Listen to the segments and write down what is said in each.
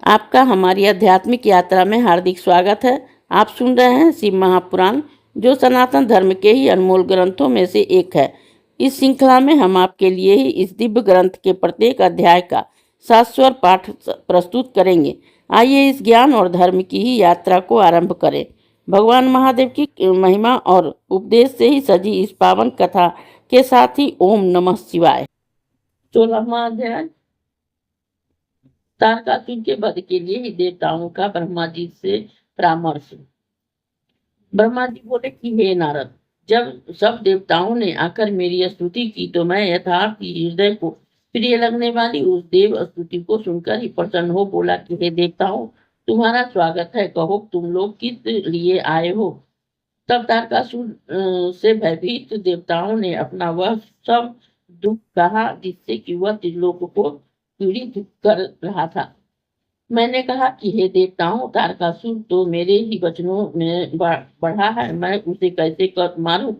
आपका हमारी आध्यात्मिक यात्रा में हार्दिक स्वागत है। आप सुन रहे हैं शिव महापुराण, जो सनातन धर्म के ही अनमोल ग्रंथों में से एक है। इस श्रृंखला में हम आपके लिए ही इस दिव्य ग्रंथ के प्रत्येक अध्याय का शाश्वत पाठ प्रस्तुत करेंगे। आइए इस ज्ञान और धर्म की ही यात्रा को आरंभ करें। भगवान महादेव की महिमा और उपदेश से ही सजी इस पावन कथा के साथ ही ओम नमः शिवाय। 16वां अध्याय। तारकासुर के वध के लिए ही देवताओं का ब्रह्मा जी से परामर्श। ब्रह्मा जी बोले कि हे नारद, जब सब देवताओं ने आकर मेरी स्तुति की तो मैं यथार्थ हृदय को प्रिय लगने वाली उस देव स्तुति को सुनकर ही प्रसन्न हो बोला कि हे देवताओं, तुम्हारा स्वागत है, कहो तुम लोग किस लिए आए हो। तब तारकासुर से भयभीत देवताओं ने अपना वह सब दुख कहा जिससे कि वह त्रिलोक को पीड़ित कर रहा था। मैंने कहा कि हे देवताओं, तारकासुर तो मेरे ही वचनों में बढ़ा है, मैं उसे कैसे कर मारूं।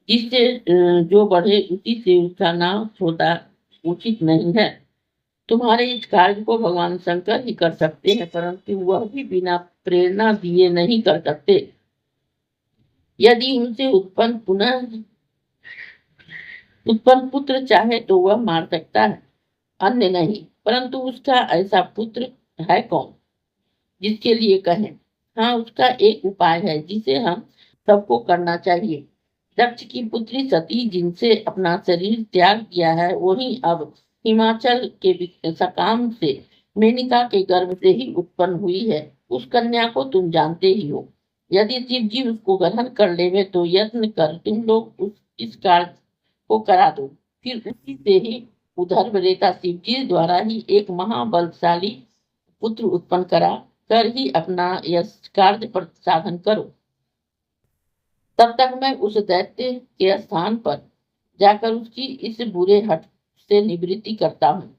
जिससे जो बढ़े उसी से उसका नाम छोटा उचित नहीं है। तुम्हारे इस कार्य को भगवान शंकर ही कर सकते हैं, परंतु वह भी बिना प्रेरणा दिए नहीं कर सकते। यदि उनसे उत्पन्न पुत्र चाहे तो वह मार सकता है, अन्य नहीं। परंतु उसका ऐसा पुत्र है कौन जिसके लिए कहें। हाँ, उसका एक उपाय है जिसे हम सबको करना चाहिए। दक्ष की पुत्री सती, जिनसे अपना शरीर त्याग किया है, वही अब हिमाचल के सकाम से मेनका के गर्भ से ही उत्पन्न हुई है। उस कन्या को तुम जानते ही हो। यदि शिव जी उसको ग्रहण कर लेवे तो यत्न कर तुम लोग इस कार्य को करा दो। फिर उसी से ही उधर रेता शिव जी द्वारा ही एक महाबलशाली पुत्र उत्पन्न करा कर ही अपना यह कार्य पर साधन करो। तब तक मैं उस दैत्य के स्थान पर जाकर उसकी इस बुरे हट से निवृत्ति करता हूँ।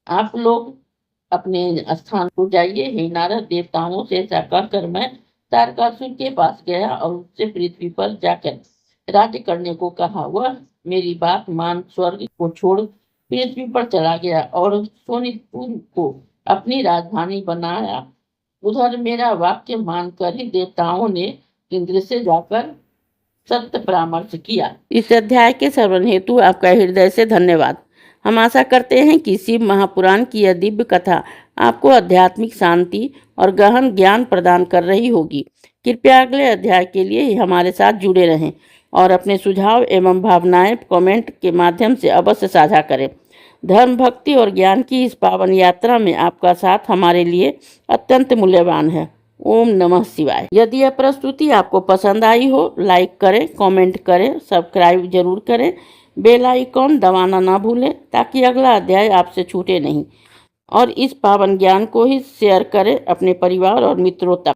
आप लोग अपने स्थान को जाइए। हे नारद, देवताओं से ऐसा कहकर मैं तारकासुर के पास गया और उससे पृथ्वी पर जाकर राज्य करने को कहा। वह मेरी बात मान स्वर्ग को छोड़ पृथ्वी पर चला गया और सोनितपुर को अपनी राजधानी बनाया। उधर मेरा वाक्य मानकर ही देवताओं ने इंद्र से जाकर सत्य परामर्श किया। इस अध्याय के श्रवण हेतु आपका हृदय से धन्यवाद। हम आशा करते हैं कि शिव महापुराण की यह दिव्य कथा आपको आध्यात्मिक शांति और गहन ज्ञान प्रदान कर रही होगी। कृपया अगले अध्याय के लिए हमारे साथ जुड़े रहें और अपने सुझाव एवं भावनाएं कमेंट के माध्यम से अवश्य साझा करें। धर्म, भक्ति और ज्ञान की इस पावन यात्रा में आपका साथ हमारे लिए अत्यंत मूल्यवान है। ओम नमः शिवाय। यदि यह प्रस्तुति आपको पसंद आई हो, लाइक करें, कमेंट करें, सब्सक्राइब जरूर करें, बेल आइकॉन दबाना ना भूलें ताकि अगला अध्याय आपसे छूटे नहीं। और इस पावन ज्ञान को ही शेयर करें अपने परिवार और मित्रों तक।